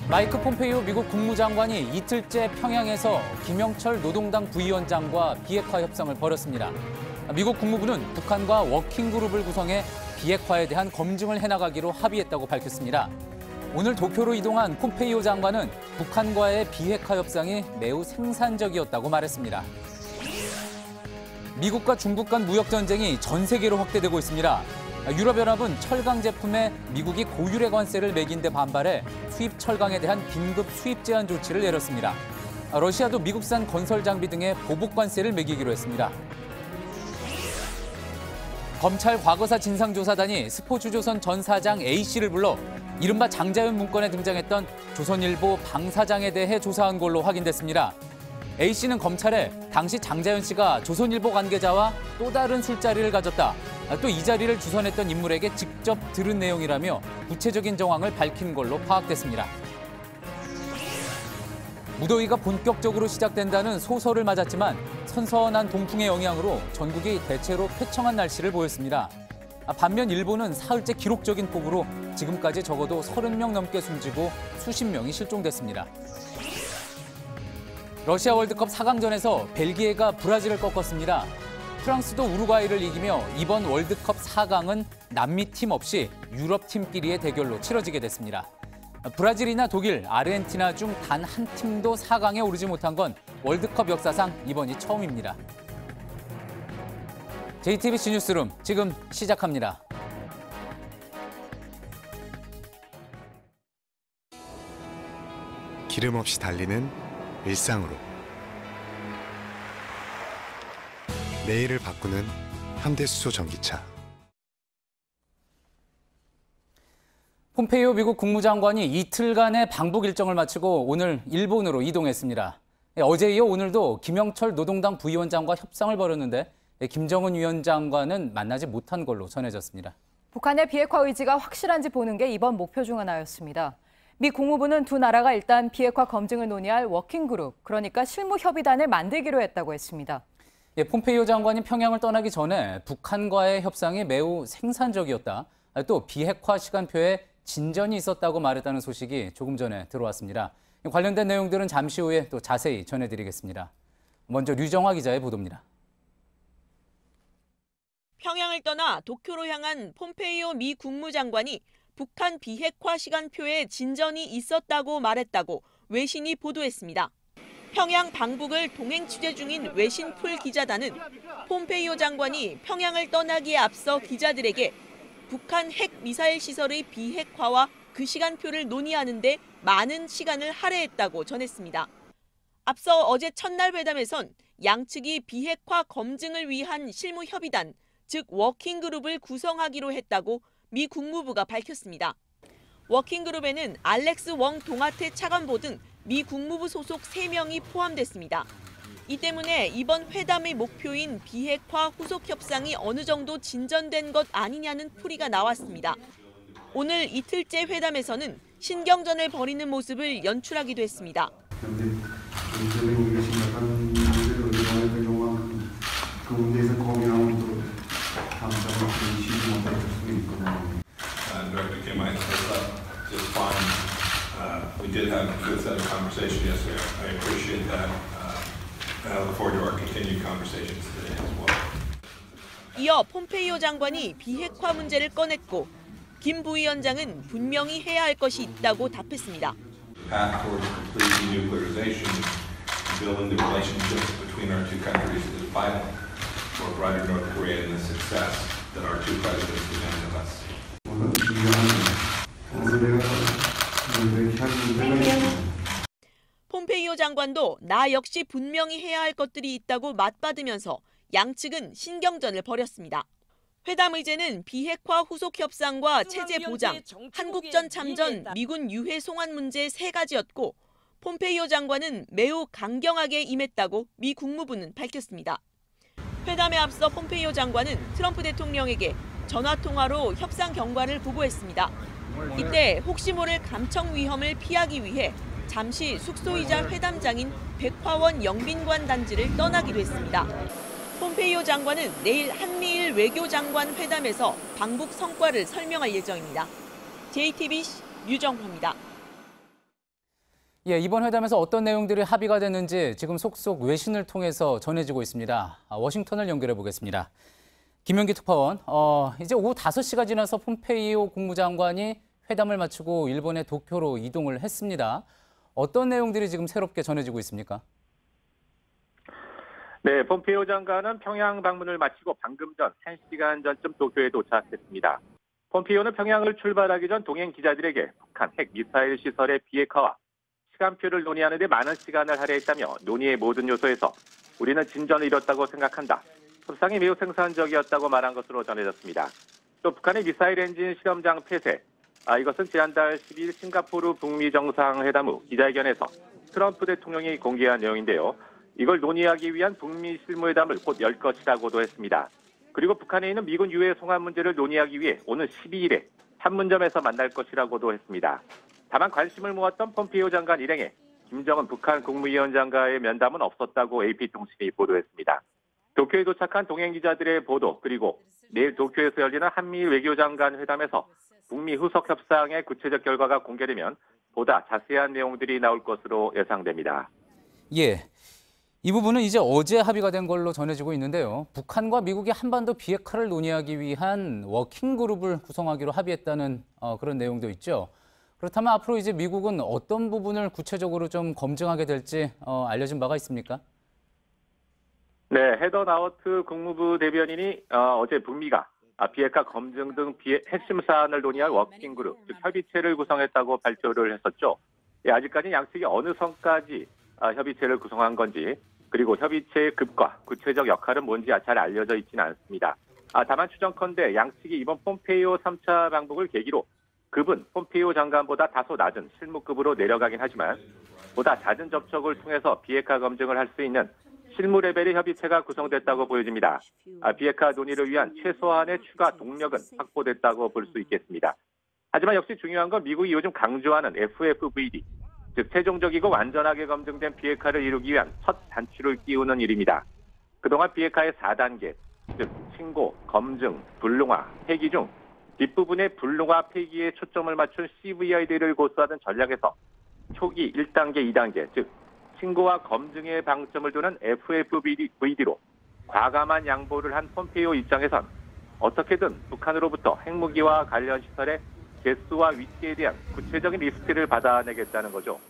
마이크 폼페이오 미국 국무장관이 이틀째 평양에서 김영철 노동당 부위원장과 비핵화 협상을 벌였습니다. 미국 국무부는 북한과 워킹그룹을 구성해 비핵화에 대한 검증을 해나가기로 합의했다고 밝혔습니다. 오늘 도쿄로 이동한 폼페이오 장관은 북한과의 비핵화 협상이 매우 생산적이었다고 말했습니다. 미국과 중국 간 무역 전쟁이 전 세계로 확대되고 있습니다. 유럽연합은 철강 제품에 미국이 고율의 관세를 매긴 데 반발해 수입 철강에 대한 긴급 수입 제한 조치를 내렸습니다. 러시아도 미국산 건설 장비 등에 보복 관세를 매기기로 했습니다. 검찰 과거사 진상조사단이 스포츠조선 전 사장 A씨를 불러 이른바 장자연 문건에 등장했던 조선일보 방 사장에 대해 조사한 걸로 확인됐습니다. A씨는 검찰에 당시 장자연 씨가 조선일보 관계자와 또 다른 술자리를 가졌다. 또 이 자리를 주선했던 인물에게 직접 들은 내용이라며 구체적인 정황을 밝힌 걸로 파악됐습니다. 무더위가 본격적으로 시작된다는 소설을 맞았지만 선선한 동풍의 영향으로 전국이 대체로 쾌청한 날씨를 보였습니다. 반면 일본은 사흘째 기록적인 폭우로 지금까지 적어도 30명 넘게 숨지고 수십 명이 실종됐습니다. 러시아 월드컵 4강전에서 벨기에가 브라질을 꺾었습니다. 프랑스도 우루과이를 이기며 이번 월드컵 4강은 남미 팀 없이 유럽 팀끼리의 대결로 치러지게 됐습니다. 브라질이나 독일, 아르헨티나 중 단 한 팀도 4강에 오르지 못한 건 월드컵 역사상 이번이 처음입니다. JTBC 뉴스룸 지금 시작합니다. 기름 없이 달리는 일상으로 내일을 바꾸는 현대수소 전기차. 폼페이오 미국 국무장관이 이틀간의 방북 일정을 마치고 오늘 일본으로 이동했습니다. 어제 이어 오늘도 김영철 노동당 부위원장과 협상을 벌였는데 김정은 위원장과는 만나지 못한 걸로 전해졌습니다. 북한의 비핵화 의지가 확실한지 보는 게 이번 목표 중 하나였습니다. 미 국무부는 두 나라가 일단 비핵화 검증을 논의할 워킹그룹, 그러니까 실무협의단을 만들기로 했다고 했습니다. 폼페이오 장관이 평양을 떠나기 전에 북한과의 협상이 매우 생산적이었다. 또 비핵화 시간표에 진전이 있었다고 말했다는 소식이 조금 전에 들어왔습니다. 관련된 내용들은 잠시 후에 또 자세히 전해드리겠습니다. 먼저 류정화 기자의 보도입니다. 평양을 떠나 도쿄로 향한 폼페이오 미 국무장관이 북한 비핵화 시간표에 진전이 있었다고 말했다고 외신이 보도했습니다. 평양 방북을 동행 취재 중인 외신풀 기자단은 폼페이오 장관이 평양을 떠나기에 앞서 기자들에게 북한 핵 미사일 시설의 비핵화와 그 시간표를 논의하는 데 많은 시간을 할애했다고 전했습니다. 앞서 어제 첫날 회담에선 양측이 비핵화 검증을 위한 실무협의단, 즉 워킹그룹을 구성하기로 했다고 미 국무부가 밝혔습니다. 워킹그룹에는 알렉스 웡 동아태 차관보 등 미 국무부 소속 3명이 포함됐습니다. 이 때문에 이번 회담의 목표인 비핵화 후속 협상이 어느 정도 진전된 것 아니냐는 풀이가 나왔습니다. 오늘 이틀째 회담에서는 신경전을 벌이는 모습을 연출하기도 했습니다. We did have a good set of conversation yesterday. I appreciate that. I look forward to our continued conversations today as well. 이어 폼페이오 장관이 비핵화 문제를 꺼냈고 김 부위원장은 분명히 해야 할 것이 있다고 답했습니다. Path towards complete denuclearization and building the relationships between our two countries is vital for a brighter North Korea and the success that our two presidents demanded of us. 폼페이오 장관도 나 역시 분명히 해야 할 것들이 있다고 맞받으면서 양측은 신경전을 벌였습니다. 회담 의제는 비핵화 후속 협상과 체제 보장, 한국전 참전, 미군 유해 송환 문제 3가지였고 폼페이오 장관은 매우 강경하게 임했다고 미 국무부는 밝혔습니다. 회담에 앞서 폼페이오 장관은 트럼프 대통령에게 전화통화로 협상 경과를 보고했습니다. 이때 혹시 모를 감청 위험을 피하기 위해 잠시 숙소이자 회담장인 백화원 영빈관 단지를 떠나기도 했습니다. 폼페이오 장관은 내일 한미일 외교장관 회담에서 방북 성과를 설명할 예정입니다. JTBC 류정화입니다. 예, 이번 회담에서 어떤 내용들이 합의가 됐는지 지금 속속 외신을 통해서 전해지고 있습니다. 워싱턴을 연결해 보겠습니다. 김현기 특파원, 이제 오후 5시가 지나서 폼페이오 국무장관이 회담을 마치고 일본의 도쿄로 이동을 했습니다. 어떤 내용들이 지금 새롭게 전해지고 있습니까? 네, 폼페이오 장관은 평양 방문을 마치고 방금 전 1시간 전쯤 도쿄에 도착했습니다. 폼페이오는 평양을 출발하기 전 동행 기자들에게 북한 핵 미사일 시설의 비핵화와 시간표를 논의하는 데 많은 시간을 할애했다며 논의의 모든 요소에서 우리는 진전을 이뤘다고 생각한다. 협상이 매우 생산적이었다고 말한 것으로 전해졌습니다. 또 북한의 미사일 엔진 실험장 폐쇄, 이것은 지난달 10일 싱가포르 북미 정상회담 후 기자회견에서 트럼프 대통령이 공개한 내용인데요. 이걸 논의하기 위한 북미 실무회담을 곧 열 것이라고도 했습니다. 그리고 북한에 있는 미군 유해 송환 문제를 논의하기 위해 오늘 12일에 판문점에서 만날 것이라고도 했습니다. 다만 관심을 모았던 폼페이오 장관 일행에 김정은 북한 국무위원장과의 면담은 없었다고 AP통신이 보도했습니다. 도쿄에 도착한 동행 기자들의 보도, 그리고 내일 도쿄에서 열리는 한미일 외교장관 회담에서 북미 후속 협상의 구체적 결과가 공개되면 보다 자세한 내용들이 나올 것으로 예상됩니다. 예, 이 부분은 이제 어제 합의가 된 걸로 전해지고 있는데요. 북한과 미국이 한반도 비핵화를 논의하기 위한 워킹그룹을 구성하기로 합의했다는 그런 내용도 있죠. 그렇다면 앞으로 이제 미국은 어떤 부분을 구체적으로 좀 검증하게 될지 알려진 바가 있습니까? 네, 헤더 나우트 국무부 대변인이 어제 북미가 비핵화 검증 등 핵심 사안을 논의할 워킹그룹, 즉 협의체를 구성했다고 발표를 했었죠. 예, 아직까지 양측이 어느 선까지 협의체를 구성한 건지, 그리고 협의체의 급과 구체적 역할은 뭔지 잘 알려져 있지는 않습니다. 다만 추정컨대 양측이 이번 폼페이오 3차 방북을 계기로 급은 폼페이오 장관보다 다소 낮은 실무급으로 내려가긴 하지만 보다 잦은 접촉을 통해서 비핵화 검증을 할 수 있는 실무 레벨의 협의체가 구성됐다고 보여집니다. 비핵화 논의를 위한 최소한의 추가 동력은 확보됐다고 볼 수 있겠습니다. 하지만 역시 중요한 건 미국이 요즘 강조하는 FFVD, 즉 최종적이고 완전하게 검증된 비핵화를 이루기 위한 첫 단추를 끼우는 일입니다. 그동안 비핵화의 4단계, 즉 신고, 검증, 불능화, 폐기 중 뒷부분의 불능화, 폐기에 초점을 맞춘 CVID를 고수하던 전략에서 초기 1단계, 2단계, 즉 신고와 검증에 방점을 두는 FFVD로 과감한 양보를 한 폼페이오 입장에선 어떻게든 북한으로부터 핵무기와 관련 시설의 개수와 위치에 대한 구체적인 리스트를 받아내겠다는 거죠.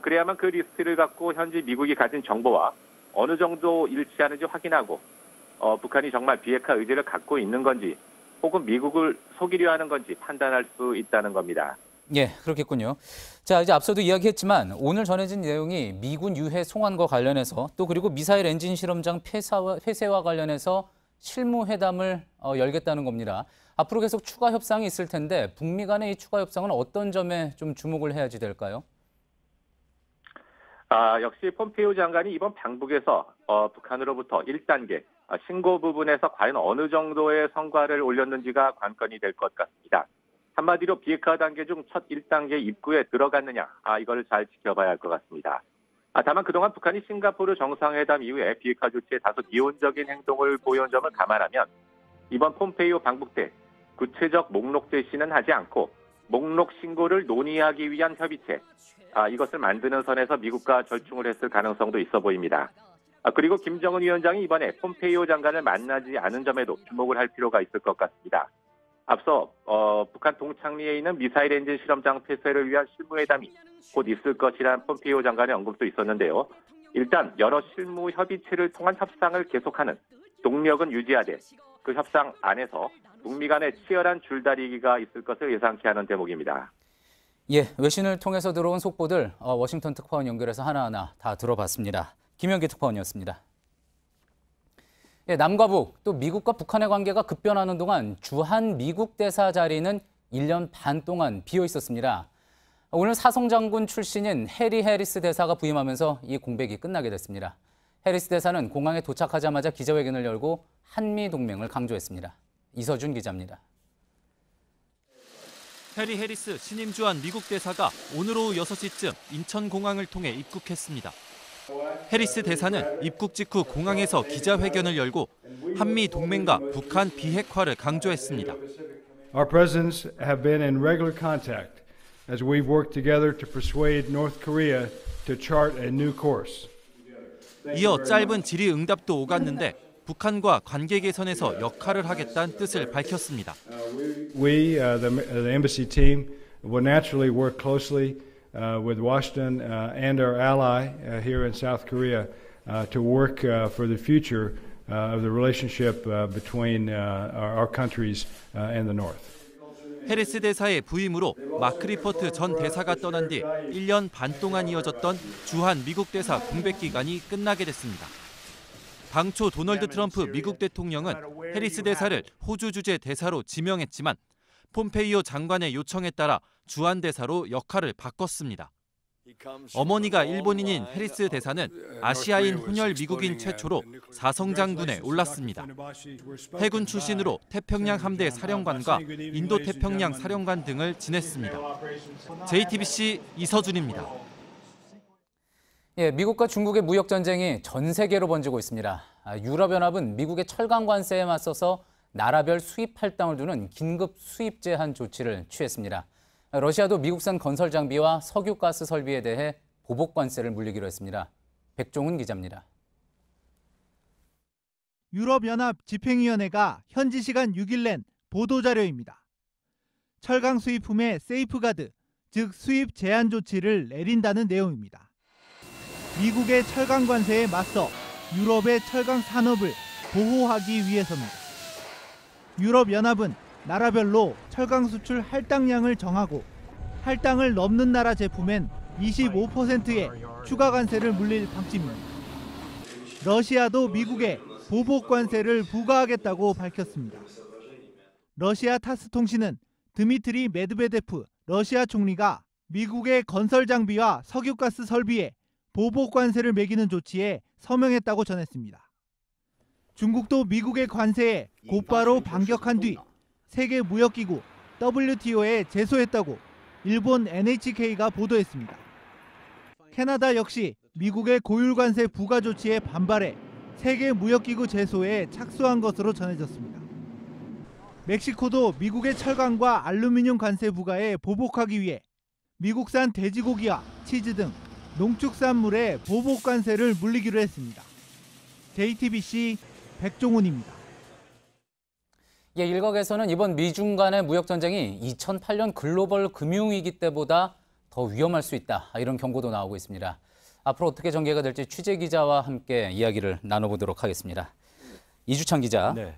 그래야만 그 리스트를 갖고 현지 미국이 가진 정보와 어느 정도 일치하는지 확인하고 북한이 정말 비핵화 의지를 갖고 있는 건지 혹은 미국을 속이려 하는 건지 판단할 수 있다는 겁니다. 예, 그렇겠군요. 자, 이제 앞서도 이야기했지만 오늘 전해진 내용이 미군 유해 송환과 관련해서 또 그리고 미사일 엔진 실험장 폐쇄와 관련해서 실무회담을 열겠다는 겁니다. 앞으로 계속 추가 협상이 있을 텐데 북미 간의 이 추가 협상은 어떤 점에 좀 주목을 해야지 될까요? 역시 폼페이오 장관이 이번 방북에서 북한으로부터 1단계 신고 부분에서 과연 어느 정도의 성과를 올렸는지가 관건이 될 것 같습니다. 한마디로 비핵화 단계 중 첫 1단계 입구에 들어갔느냐, 이걸 잘 지켜봐야 할 것 같습니다. 다만 그동안 북한이 싱가포르 정상회담 이후에 비핵화 조치에 다소 미온적인 행동을 보여온 점을 감안하면 이번 폼페이오 방북 때 구체적 목록 제시는 하지 않고 목록 신고를 논의하기 위한 협의체, 이것을 만드는 선에서 미국과 절충을 했을 가능성도 있어 보입니다. 그리고 김정은 위원장이 이번에 폼페이오 장관을 만나지 않은 점에도 주목을 할 필요가 있을 것 같습니다. 앞서 북한 동창리에 있는 미사일 엔진 실험장 폐쇄를 위한 실무회담이 곧 있을 것이란 폼페이오 장관의 언급도 있었는데요. 일단 여러 실무 협의체를 통한 협상을 계속하는 동력은 유지하되 그 협상 안에서 북미 간의 치열한 줄다리기가 있을 것을 예상케 하는 대목입니다. 예, 외신을 통해서 들어온 속보들 워싱턴 특파원 연결해서 하나하나 다 들어봤습니다. 김현기 특파원이었습니다. 예, 남과 북, 또 미국과 북한의 관계가 급변하는 동안 주한 미국 대사 자리는 1년 반 동안 비어 있었습니다. 오늘 사성장군 출신인 해리 해리스 대사가 부임하면서 이 공백이 끝나게 됐습니다. 해리스 대사는 공항에 도착하자마자 기자회견을 열고 한미 동맹을 강조했습니다. 이서준 기자입니다. 해리 해리스 신임 주한 미국 대사가 오늘 오후 6시쯤 인천공항을 통해 입국했습니다. 해리스 대사는 입국 직후 공항에서 기자회견을 열고 한미 동맹과 북한 비핵화를 강조했습니다. Our presidents have been in regular contact as we've worked together to persuade North Korea to chart a new course. 이어 짧은 질의응답도 오갔는데 북한과 관계 개선에서 역할을 하겠다는 뜻을 밝혔습니다. We, the embassy team, will naturally work closely with Washington and our ally here in South Korea to work for the future of the relationship between our countries and the North. 해리스 대사의 부임으로 마크 리포트 전 대사가 떠난 뒤 1년 반 동안 이어졌던 주한 미국 대사 공백 기간이 끝나게 됐습니다. 당초 도널드 트럼프 미국 대통령은 해리스 대사를 호주 주재 대사로 지명했지만 폼페이오 장관의 요청에 따라 주한 대사로 역할을 바꿨습니다. 어머니가 일본인인 해리스 대사는 아시아인 혼혈 미국인 최초로 사성장군에 올랐습니다. 해군 출신으로 태평양 함대 사령관과 인도 태평양 사령관 등을 지냈습니다. JTBC 이서준입니다. 예, 미국과 중국의 무역 전쟁이 전 세계로 번지고 있습니다. 유럽연합은 미국의 철강 관세에 맞서서 나라별 수입 할당을 두는 긴급 수입 제한 조치를 취했습니다. 러시아도 미국산 건설 장비와 석유 가스 설비에 대해 보복 관세를 물리기로 했습니다. 백종훈 기자입니다. 유럽연합 집행위원회가 현지 시간 6일 낸 보도자료입니다. 철강 수입품의 세이프가드, 즉 수입 제한 조치를 내린다는 내용입니다. 미국의 철강 관세에 맞서 유럽의 철강 산업을 보호하기 위해서입니다. 유럽연합은 나라별로 철강 수출 할당량을 정하고 할당을 넘는 나라 제품엔 25%의 추가 관세를 물릴 방침입니다. 러시아도 미국에 보복 관세를 부과하겠다고 밝혔습니다. 러시아 타스 통신은 드미트리 메드베데프 러시아 총리가 미국의 건설 장비와 석유가스 설비에 보복 관세를 매기는 조치에 서명했다고 전했습니다. 중국도 미국의 관세에 곧바로 반격한 뒤 세계무역기구 WTO에 제소했다고 일본 NHK가 보도했습니다. 캐나다 역시 미국의 고율관세 부과 조치에 반발해 세계무역기구 제소에 착수한 것으로 전해졌습니다. 멕시코도 미국의 철강과 알루미늄 관세 부과에 보복하기 위해 미국산 돼지고기와 치즈 등 농축산물에 보복 관세를 물리기로 했습니다. JTBC 백종훈입니다. 예, 일각에서는 이번 미중 간의 무역 전쟁이 2008년 글로벌 금융위기 때보다 더 위험할 수 있다, 이런 경고도 나오고 있습니다. 앞으로 어떻게 전개가 될지 취재 기자와 함께 이야기를 나눠보도록 하겠습니다. 이주찬 기자, 네.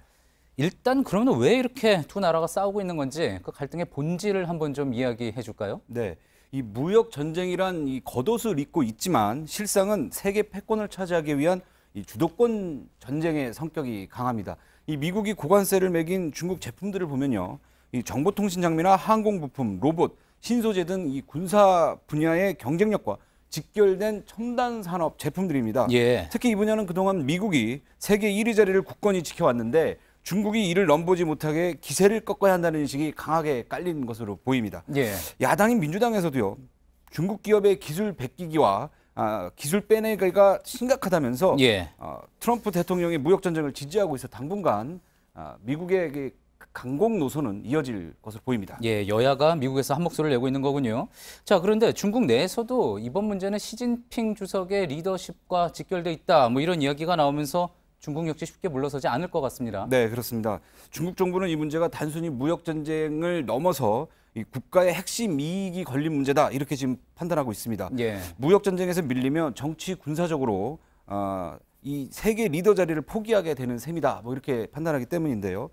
일단 그러면 왜 이렇게 두 나라가 싸우고 있는 건지 그 갈등의 본질을 한번 좀 이야기해 줄까요? 네. 이 무역 전쟁이란 이 겉옷을 입고 있지만 실상은 세계 패권을 차지하기 위한 이 주도권 전쟁의 성격이 강합니다. 이 미국이 고관세를 매긴 중국 제품들을 보면요, 이 정보통신 장비나 항공 부품, 로봇, 신소재 등 이 군사 분야의 경쟁력과 직결된 첨단 산업 제품들입니다. 예. 특히 이 분야는 그동안 미국이 세계 1위 자리를 굳건히 지켜왔는데 중국이 이를 넘보지 못하게 기세를 꺾어야 한다는 인식이 강하게 깔린 것으로 보입니다. 예. 야당인 민주당에서도요, 중국 기업의 기술 베끼기와 기술 빼내기가 심각하다면서 예. 트럼프 대통령의 무역 전쟁을 지지하고 있어 당분간 미국의 강공 노선은 이어질 것으로 보입니다. 예, 여야가 미국에서 한 목소리를 내고 있는 거군요. 자, 그런데 중국 내에서도 이번 문제는 시진핑 주석의 리더십과 직결돼 있다, 뭐 이런 이야기가 나오면서 중국 역시 쉽게 물러서지 않을 것 같습니다. 네, 그렇습니다. 중국 정부는 이 문제가 단순히 무역 전쟁을 넘어서 이 국가의 핵심 이익이 걸린 문제다, 이렇게 지금 판단하고 있습니다. 예. 무역 전쟁에서 밀리면 정치 군사적으로 이 세계 리더 자리를 포기하게 되는 셈이다, 뭐 이렇게 판단하기 때문인데요.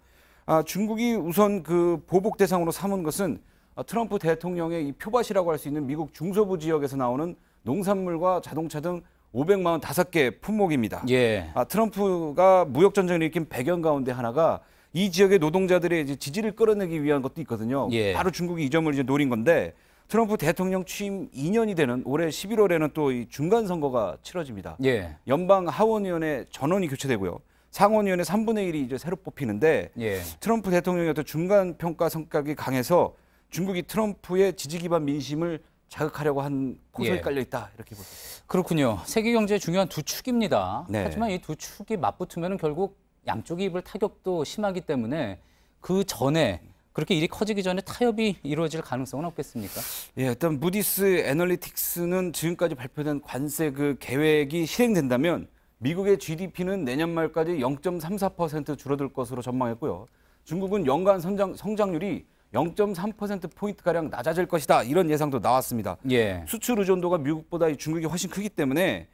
중국이 우선 그 보복 대상으로 삼은 것은 트럼프 대통령의 이 표밭이라고 할 수 있는 미국 중서부 지역에서 나오는 농산물과 자동차 등 545개 품목입니다. 예. 트럼프가 무역 전쟁을 일으킨 배경 가운데 하나가 이 지역의 노동자들의 이제 지지를 끌어내기 위한 것도 있거든요. 예. 바로 중국이 이 점을 이제 노린 건데, 트럼프 대통령 취임 2년이 되는 올해 11월에는 또 이 중간 선거가 치러집니다. 예. 연방 하원의원의 전원이 교체되고요, 상원의원의 3분의 1이 이제 새로 뽑히는데, 예. 트럼프 대통령의 어떤 중간 평가 성격이 강해서 중국이 트럼프의 지지 기반 민심을 자극하려고 한 포석이 예. 깔려 있다, 이렇게 보죠. 그렇군요. 세계 경제의 중요한 두 축입니다. 네. 하지만 이 두 축이 맞붙으면 결국 양쪽이 입을 타격도 심하기 때문에 그 전에 그렇게 일이 커지기 전에 타협이 이루어질 가능성은 없겠습니까? 예, 일단 무디스 애널리틱스는 지금까지 발표된 관세 그 계획이 실행된다면 미국의 GDP는 내년 말까지 0.34% 줄어들 것으로 전망했고요. 중국은 연간 성장률이 0.3%포인트가량 낮아질 것이다. 이런 예상도 나왔습니다. 예. 수출 의존도가 미국보다 중국이 훨씬 크기 때문에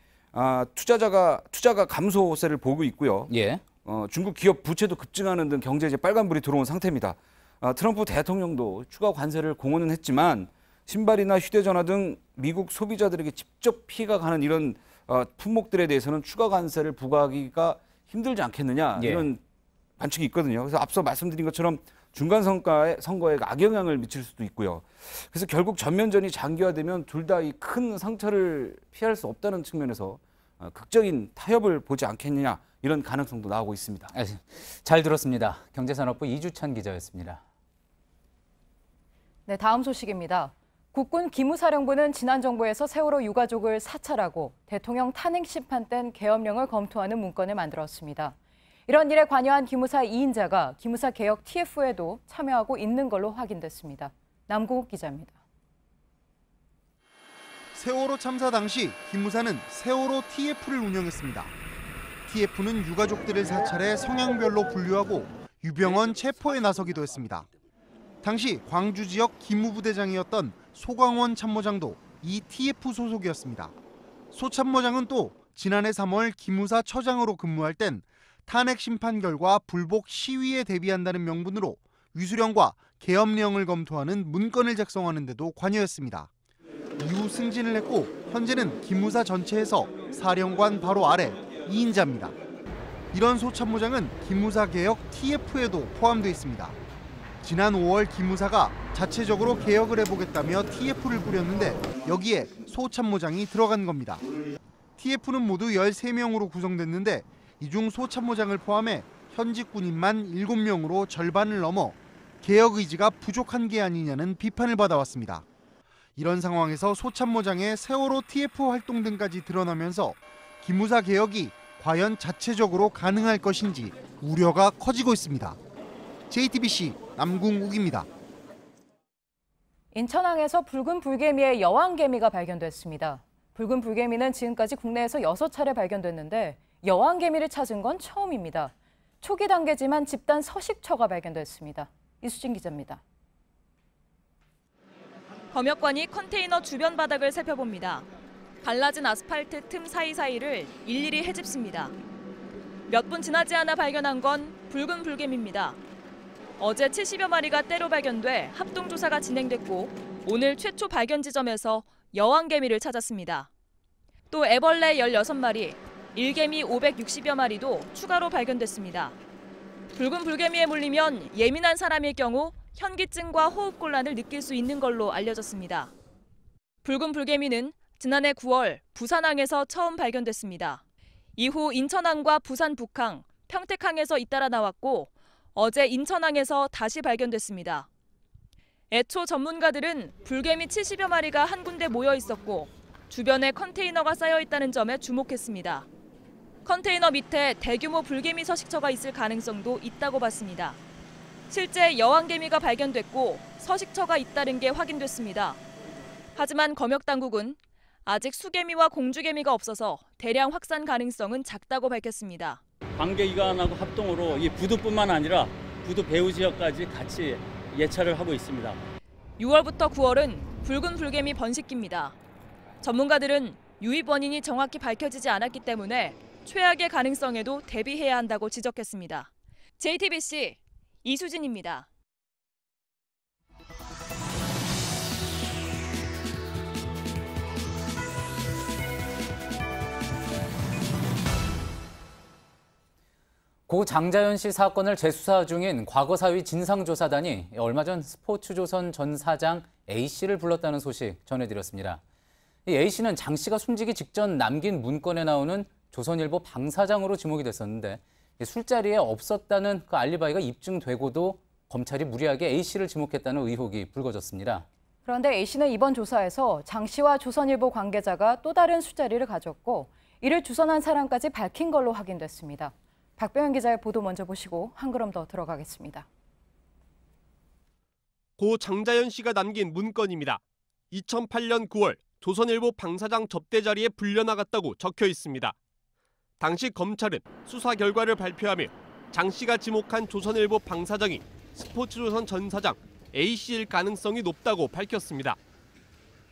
투자가 감소세를 보고 있고요. 예. 중국 기업 부채도 급증하는 등 경제에 빨간불이 들어온 상태입니다. 트럼프 대통령도 추가 관세를 공언은 했지만 신발이나 휴대전화 등 미국 소비자들에게 직접 피해가 가는 이런 품목들에 대해서는 추가 관세를 부과하기가 힘들지 않겠느냐 이런 관측이 있거든요. 그래서 앞서 말씀드린 것처럼 중간 선거에 악영향을 미칠 수도 있고요. 그래서 결국 전면전이 장기화되면 둘 다 이 큰 상처를 피할 수 없다는 측면에서 극적인 타협을 보지 않겠느냐 이런 가능성도 나오고 있습니다. 잘 들었습니다. 경제산업부 이주찬 기자였습니다. 네, 다음 소식입니다. 국군 기무사령부는 지난 정부에서 세월호 유가족을 사찰하고 대통령 탄핵 심판 땐 계엄령을 검토하는 문건을 만들었습니다. 이런 일에 관여한 기무사 2인자가 기무사 개혁 TF에도 참여하고 있는 걸로 확인됐습니다. 남궁욱 기자입니다. 세월호 참사 당시 기무사는 세월호 TF를 운영했습니다. TF는 유가족들을 사찰해 성향별로 분류하고 유병언 체포에 나서기도 했습니다. 당시 광주 지역 기무부대장이었던 소광원 참모장도 이 TF 소속이었습니다. 소 참모장은 또 지난해 3월 기무사 처장으로 근무할 땐 탄핵 심판 결과 불복 시위에 대비한다는 명분으로 위수령과 계엄령을 검토하는 문건을 작성하는 데도 관여했습니다. 이후 승진을 했고 현재는 기무사 전체에서 사령관 바로 아래 2인자입니다. 이런 소 참모장은 기무사 개혁 TF에도 포함되어 있습니다. 지난 5월 기무사가 자체적으로 개혁을 해보겠다며 TF를 꾸렸는데 여기에 소 참모장이 들어간 겁니다. TF는 모두 13명으로 구성됐는데 이 중 소 참모장을 포함해 현직 군인만 7명으로 절반을 넘어 개혁 의지가 부족한 게 아니냐는 비판을 받아왔습니다. 이런 상황에서 소 참모장의 세월호 TF 활동 등까지 드러나면서 기무사 개혁이 과연 자체적으로 가능할 것인지 우려가 커지고 있습니다. JTBC 남궁욱입니다. 인천항에서 붉은 불개미의 여왕개미가 발견됐습니다. 붉은 불개미는 지금까지 국내에서 6차례 발견됐는데 여왕개미를 찾은 건 처음입니다. 초기 단계지만 집단 서식처가 발견됐습니다. 이수진 기자입니다. 검역관이 컨테이너 주변 바닥을 살펴봅니다. 갈라진 아스팔트 틈 사이사이를 일일이 헤집습니다. 몇 분 지나지 않아 발견한 건 붉은 불개미입니다. 어제 70여 마리가 떼로 발견돼 합동조사가 진행됐고 오늘 최초 발견 지점에서 여왕개미를 찾았습니다. 또 애벌레 16마리, 일개미 560여 마리도 추가로 발견됐습니다. 붉은 불개미에 물리면 예민한 사람일 경우 현기증과 호흡곤란을 느낄 수 있는 걸로 알려졌습니다. 붉은 불개미는 지난해 9월 부산항에서 처음 발견됐습니다. 이후 인천항과 부산 북항, 평택항에서 잇따라 나왔고 어제 인천항에서 다시 발견됐습니다. 애초 전문가들은 불개미 70여 마리가 한 군데 모여 있었고 주변에 컨테이너가 쌓여 있다는 점에 주목했습니다. 컨테이너 밑에 대규모 불개미 서식처가 있을 가능성도 있다고 봤습니다. 실제 여왕개미가 발견됐고 서식처가 있다는 게 확인됐습니다. 하지만 검역당국은 아직 수개미와 공주개미가 없어서 대량 확산 가능성은 작다고 밝혔습니다. 관계기관하고 합동으로 이 부두뿐만 아니라 부두 배후 지역까지 같이 예찰을 하고 있습니다. 6월부터 9월은 붉은 불개미 번식기입니다. 전문가들은 유입 원인이 정확히 밝혀지지 않았기 때문에 최악의 가능성에도 대비해야 한다고 지적했습니다. JTBC 이수진입니다. 고 장자연 씨 사건을 재수사 중인 과거사위 진상조사단이 얼마 전 스포츠조선 전 사장 A씨를 불렀다는 소식 전해드렸습니다. 이 A씨는 장 씨가 숨지기 직전 남긴 문건에 나오는 조선일보 방사장으로 지목이 됐었는데 술자리에 없었다는 그 알리바이가 입증되고도 검찰이 무리하게 A씨를 지목했다는 의혹이 불거졌습니다. 그런데 A씨는 이번 조사에서 장 씨와 조선일보 관계자가 또 다른 술자리를 가졌고 이를 주선한 사람까지 밝힌 걸로 확인됐습니다. 박병현 기자의 보도 먼저 보시고 한 걸음 더 들어가겠습니다. 고 장자연 씨가 남긴 문건입니다. 2008년 9월 조선일보 방사장 접대 자리에 불려나갔다고 적혀 있습니다. 당시 검찰은 수사 결과를 발표하며 장 씨가 지목한 조선일보 방사장이 스포츠조선 전 사장 A씨일 가능성이 높다고 밝혔습니다.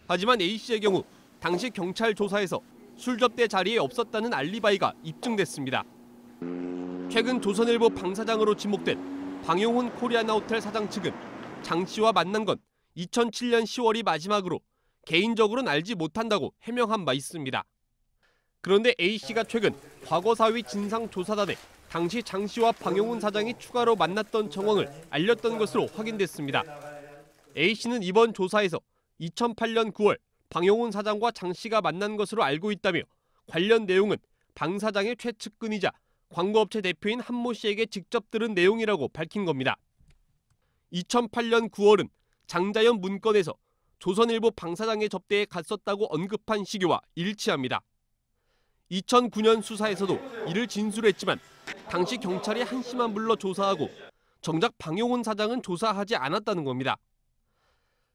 하지만 A씨의 경우 당시 경찰 조사에서 술 접대 자리에 없었다는 알리바이가 입증됐습니다. 최근 조선일보 방사장으로 지목된 방용훈 코리아나호텔 사장 측은 장 씨와 만난 건 2007년 10월이 마지막으로 개인적으로는 알지 못한다고 해명한 바 있습니다. 그런데 A씨가 최근 과거사위 진상조사단에 당시 장 씨와 방용훈 사장이 추가로 만났던 정황을 알렸던 것으로 확인됐습니다. A씨는 이번 조사에서 2008년 9월 방용훈 사장과 장 씨가 만난 것으로 알고 있다며 관련 내용은 방 사장의 최측근이자 광고업체 대표인 한모 씨에게 직접 들은 내용이라고 밝힌 겁니다. 2008년 9월은 장자연 문건에서 조선일보 방 사장의 접대에 갔었다고 언급한 시기와 일치합니다. 2009년 수사에서도 이를 진술했지만 당시 경찰이 한 씨만 불러 조사하고 정작 방용훈 사장은 조사하지 않았다는 겁니다.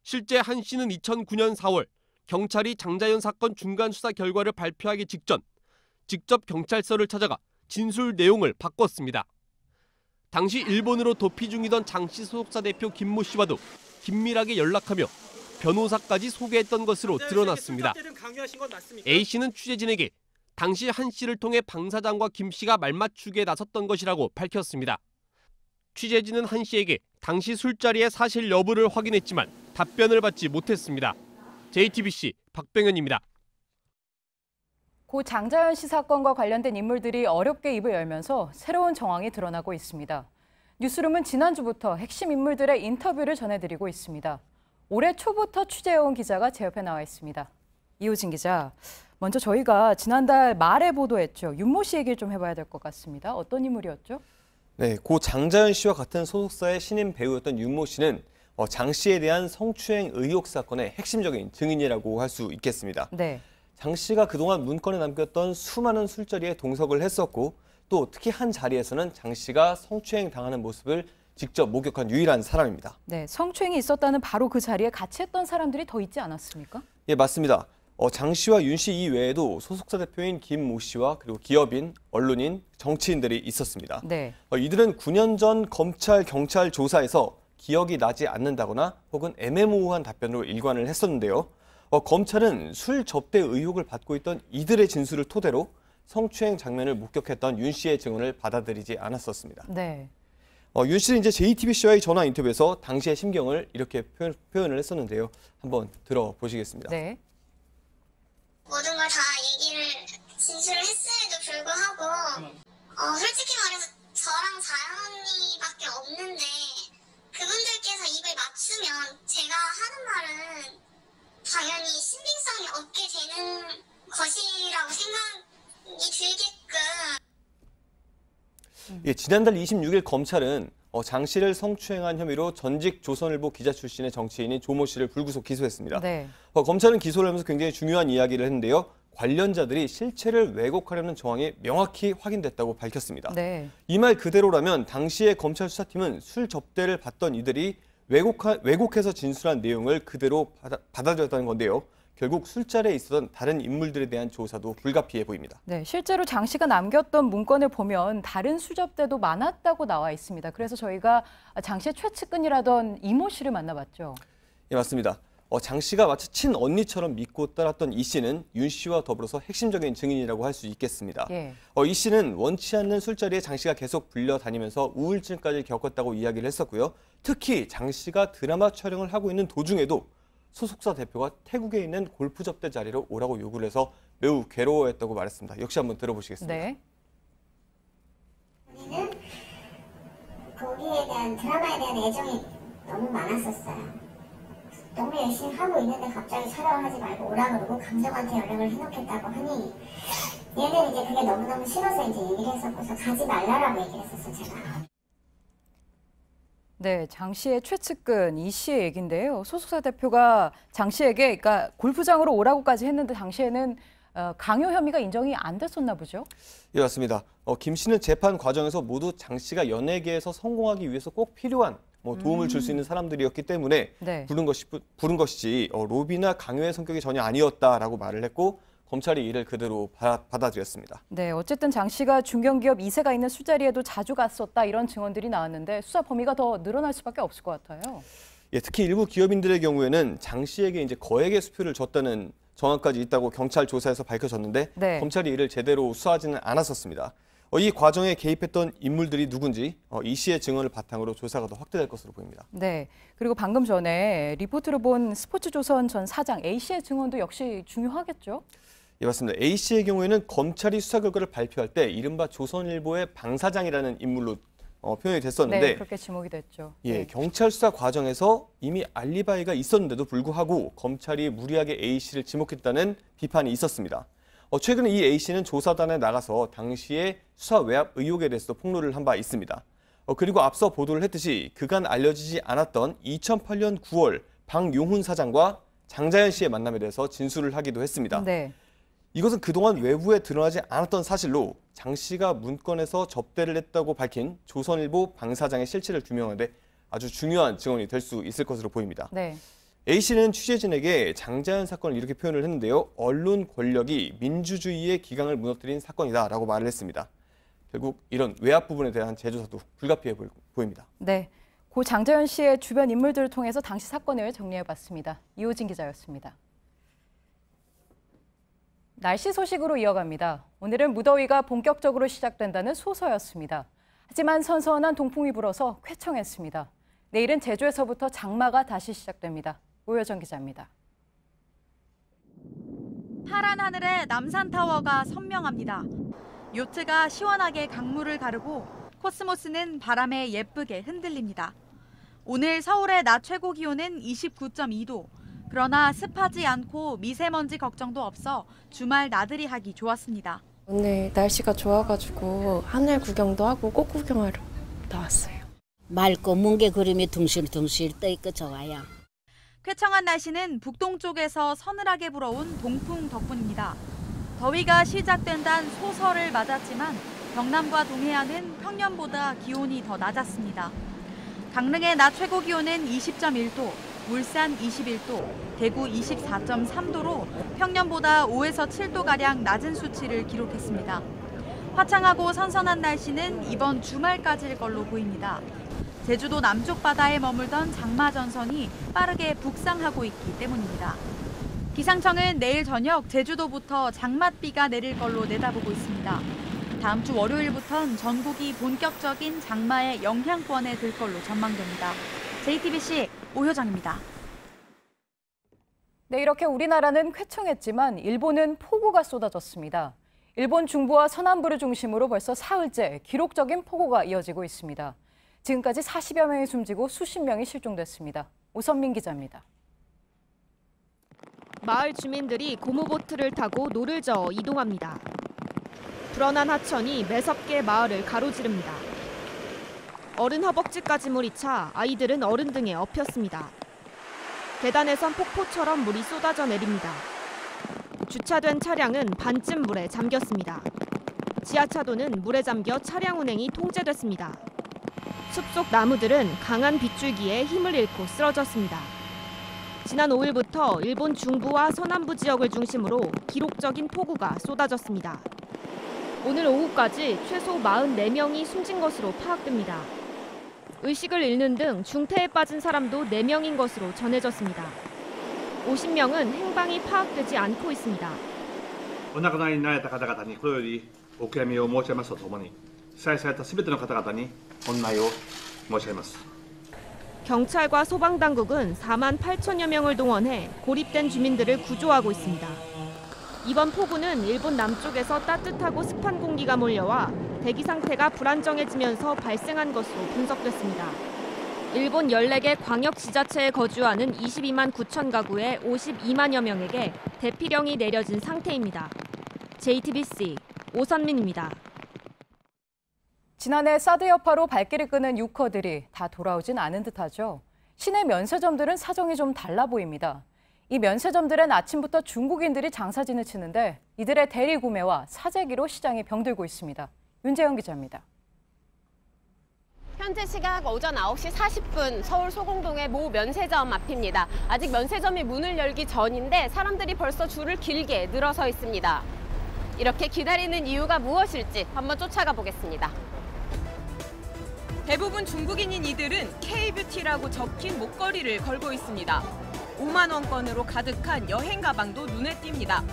실제 한 씨는 2009년 4월 경찰이 장자연 사건 중간 수사 결과를 발표하기 직전 직접 경찰서를 찾아가 진술 내용을 바꿨습니다. 당시 일본으로 도피 중이던 장 씨 소속사 대표 김모 씨와도 긴밀하게 연락하며 변호사까지 소개했던 것으로 드러났습니다. A 씨는 취재진에게 당시 한 씨를 통해 방 사장과 김 씨가 말맞추기에 나섰던 것이라고 밝혔습니다. 취재진은 한 씨에게 당시 술자리의 사실 여부를 확인했지만 답변을 받지 못했습니다. JTBC 박병현입니다. 고 장자연 씨 사건과 관련된 인물들이 어렵게 입을 열면서 새로운 정황이 드러나고 있습니다. 뉴스룸은 지난주부터 핵심 인물들의 인터뷰를 전해드리고 있습니다. 올해 초부터 취재해온 기자가 제 옆에 나와 있습니다. 이호진 기자, 먼저 저희가 지난달 말에 보도했죠. 윤모 씨 얘기를 좀 해봐야 될 것 같습니다. 어떤 인물이었죠? 네, 고 장자연 씨와 같은 소속사의 신인 배우였던 윤모 씨는 장 씨에 대한 성추행 의혹 사건의 핵심적인 증인이라고 할 수 있겠습니다. 네. 장 씨가 그동안 문건에 남겼던 수많은 술자리에 동석을 했었고 또 특히 한 자리에서는 장 씨가 성추행 당하는 모습을 직접 목격한 유일한 사람입니다. 네, 성추행이 있었다는 바로 그 자리에 같이 했던 사람들이 더 있지 않았습니까? 예, 맞습니다. 장 씨와 윤 씨 이외에도 소속사 대표인 김모 씨와 그리고 기업인, 언론인, 정치인들이 있었습니다. 네. 이들은 9년 전 검찰, 경찰 조사에서 기억이 나지 않는다거나 혹은 애매모호한 답변으로 일관을 했었는데요. 검찰은 술 접대 의혹을 받고 있던 이들의 진술을 토대로 성추행 장면을 목격했던 윤 씨의 증언을 받아들이지 않았었습니다. 네. 윤 씨는 이제 JTBC와의 전화 인터뷰에서 당시의 심경을 이렇게 표현을 했었는데요. 한번 들어보시겠습니다. 네. 모든 걸 다 얘기를 진술을 했음에도 불구하고 솔직히 말해서 저랑 자연 언니밖에 없는데 그분들께서 입을 맞추면 제가 하는 말은 당연히 신빙성이 없게 되는 것이라고 생각이 들게끔. 예, 지난달 26일 검찰은 장 씨를 성추행한 혐의로 전직 조선일보 기자 출신의 정치인인 조모 씨를 불구속 기소했습니다. 네. 검찰은 기소를 하면서 굉장히 중요한 이야기를 했는데요. 관련자들이 실체를 왜곡하려는 정황이 명확히 확인됐다고 밝혔습니다. 네. 이 말 그대로라면 당시의 검찰 수사팀은 술 접대를 받던 이들이 왜곡해서 진술한 내용을 그대로 받아들였다는 건데요. 결국 술자리에 있었던 다른 인물들에 대한 조사도 불가피해 보입니다. 네, 실제로 장 씨가 남겼던 문건을 보면 다른 수접대도 많았다고 나와 있습니다. 그래서 저희가 장 씨의 최측근이라던 이모 씨를 만나봤죠. 예, 맞습니다. 장 씨가 마치 친언니처럼 믿고 따랐던 이 씨는 윤 씨와 더불어서 핵심적인 증인이라고 할 수 있겠습니다. 예. 이 씨는 원치 않는 술자리에 장 씨가 계속 불려다니면서 우울증까지 겪었다고 이야기를 했었고요. 특히 장 씨가 드라마 촬영을 하고 있는 도중에도 소속사 대표가 태국에 있는 골프 접대 자리로 오라고 요구를 해서 매우 괴로워했다고 말했습니다. 역시 한번 들어보시겠습니다. 네. 우리는 거기에 대한 드라마에 대한 애정이 너무 많았었어요. 너무 열심히 하고 있는데 갑자기 촬영을 하지 말고 오라 그러고 감독한테 연락을 해놓겠다고 하니 얘는 이제 그게 너무너무 싫어서 이제 얘기를 했었고서 가지 말라라고 얘기를 했었어 제가. 네, 장 씨의 최측근 이 씨의 얘기인데요. 소속사 대표가 장 씨에게 그러니까 골프장으로 오라고까지 했는데 당시에는 강요 혐의가 인정이 안 됐었나 보죠? 예, 맞습니다. 김 씨는 재판 과정에서 모두 장 씨가 연예계에서 성공하기 위해서 꼭 필요한 도움을 줄 수 있는 사람들이었기 때문에 네. 부른 것이지 로비나 강요의 성격이 전혀 아니었다라고 말을 했고 검찰이 이를 그대로 받아들였습니다. 네, 어쨌든 장 씨가 중견기업 2세가 있는 술자리에도 자주 갔었다 이런 증언들이 나왔는데 수사 범위가 더 늘어날 수밖에 없을 것 같아요. 예, 특히 일부 기업인들의 경우에는 장 씨에게 이제 거액의 수표를 줬다는 정황까지 있다고 경찰 조사에서 밝혀졌는데 네. 검찰이 이를 제대로 수사하지는 않았었습니다. 이 과정에 개입했던 인물들이 누군지 이 씨의 증언을 바탕으로 조사가 더 확대될 것으로 보입니다. 네, 그리고 방금 전에 리포트를 본 스포츠조선 전 사장 A 씨의 증언도 역시 중요하겠죠? 예, 맞습니다. A 씨의 경우에는 검찰이 수사 결과를 발표할 때 이른바 조선일보의 방 사장이라는 인물로 표현이 됐었는데 네, 그렇게 지목이 됐죠. 예, 네. 경찰 수사 과정에서 이미 알리바이가 있었는데도 불구하고 검찰이 무리하게 A 씨를 지목했다는 비판이 있었습니다. 최근에 이 A 씨는 조사단에 나가서 당시의 수사 외압 의혹에 대해서도 폭로를 한 바 있습니다. 그리고 앞서 보도를 했듯이 그간 알려지지 않았던 2008년 9월 방용훈 사장과 장자연 씨의 만남에 대해서 진술을 하기도 했습니다. 네. 이것은 그동안 외부에 드러나지 않았던 사실로 장 씨가 문건에서 접대를 했다고 밝힌 조선일보 방 사장의 실체를 규명하는데 아주 중요한 증언이 될 수 있을 것으로 보입니다. 네. A 씨는 취재진에게 장자연 사건을 이렇게 표현을 했는데요. 언론 권력이 민주주의의 기강을 무너뜨린 사건이다라고 말을 했습니다. 결국 이런 외압 부분에 대한 재조사도 불가피해 보입니다. 네, 고 장자연 씨의 주변 인물들을 통해서 당시 사건을 정리해봤습니다. 이호진 기자였습니다. 날씨 소식으로 이어갑니다. 오늘은 무더위가 본격적으로 시작된다는 소서였습니다. 하지만 선선한 동풍이 불어서 쾌청했습니다. 내일은 제주에서부터 장마가 다시 시작됩니다. 오효정 기자입니다. 파란 하늘에 남산타워가 선명합니다. 요트가 시원하게 강물을 가르고 코스모스는 바람에 예쁘게 흔들립니다. 오늘 서울의 낮 최고 기온은 29.2도. 그러나 습하지 않고 미세먼지 걱정도 없어 주말 나들이 하기 좋았습니다. 오늘 날씨가 좋아가지고 하늘 구경도 하고 꽃 구경하러 나왔어요. 맑고 뭉게 구름이 둥실둥실 떠있고 좋아요. 쾌청한 날씨는 북동쪽에서 서늘하게 불어온 동풍 덕분입니다. 더위가 시작된다는 소설을 맞았지만 경남과 동해안은 평년보다 기온이 더 낮았습니다. 강릉의 낮 최고 기온은 20.1도, 울산 21도, 대구 24.3도로 평년보다 5에서 7도가량 낮은 수치를 기록했습니다. 화창하고 선선한 날씨는 이번 주말까지일 걸로 보입니다. 제주도 남쪽 바다에 머물던 장마 전선이 빠르게 북상하고 있기 때문입니다. 기상청은 내일 저녁 제주도부터 장맛비가 내릴 걸로 내다보고 있습니다. 다음 주 월요일부터는 전국이 본격적인 장마의 영향권에 들 걸로 전망됩니다. JTBC 오효정입니다. 네, 이렇게 우리나라는 쾌청했지만 일본은 폭우가 쏟아졌습니다. 일본 중부와 서남부를 중심으로 벌써 사흘째 기록적인 폭우가 이어지고 있습니다. 지금까지 40여 명이 숨지고 수십 명이 실종됐습니다. 오선민 기자입니다. 마을 주민들이 고무보트를 타고 노를 저어 이동합니다. 불어난 하천이 매섭게 마을을 가로지릅니다. 어른 허벅지까지 물이 차 아이들은 어른 등에 엎였습니다. 계단에선 폭포처럼 물이 쏟아져 내립니다. 주차된 차량은 반쯤 물에 잠겼습니다. 지하차도는 물에 잠겨 차량 운행이 통제됐습니다. 숲속 나무들은 강한 빗줄기에 힘을 잃고 쓰러졌습니다. 지난 5일부터 일본 중부와 서남부 지역을 중심으로 기록적인 폭우가 쏟아졌습니다. 오늘 오후까지 최소 44명이 숨진 것으로 파악됩니다. 의식을 잃는 등 중태에 빠진 사람도 4명인 것으로 전해졌습니다. 50명은 행방이 파악되지 않고 있습니다. お亡くなりになられた方々に心よりお悔やみを申し上げますとともに、被災されたすべての方々にお見舞いを申し上げます。 경찰과 소방당국은 4만 8천여 명을 동원해 고립된 주민들을 구조하고 있습니다. 이번 폭우는 일본 남쪽에서 따뜻하고 습한 공기가 몰려와 대기 상태가 불안정해지면서 발생한 것으로 분석됐습니다. 일본 14개 광역지자체에 거주하는 22만 9천 가구의 52만여 명에게 대피령이 내려진 상태입니다. JTBC 오선민입니다. 지난해 사드 여파로 발길을 끄는 유커들이 다 돌아오진 않은 듯하죠. 시내 면세점들은 사정이 좀 달라 보입니다. 이 면세점들은 아침부터 중국인들이 장사진을 치는데 이들의 대리 구매와 사재기로 시장이 병들고 있습니다. 윤재영 기자입니다. 현재 시각 오전 9시 40분 서울 소공동의 모 면세점 앞입니다. 아직 면세점이 문을 열기 전인데 사람들이 벌써 줄을 길게 늘어서 있습니다. 이렇게 기다리는 이유가 무엇일지 한번 쫓아가 보겠습니다. 대부분 중국인인 이들은 K-뷰티라고 적힌 목걸이를 걸고 있습니다. 5만 원권으로 가득한 여행 가방도 눈에 띕니다.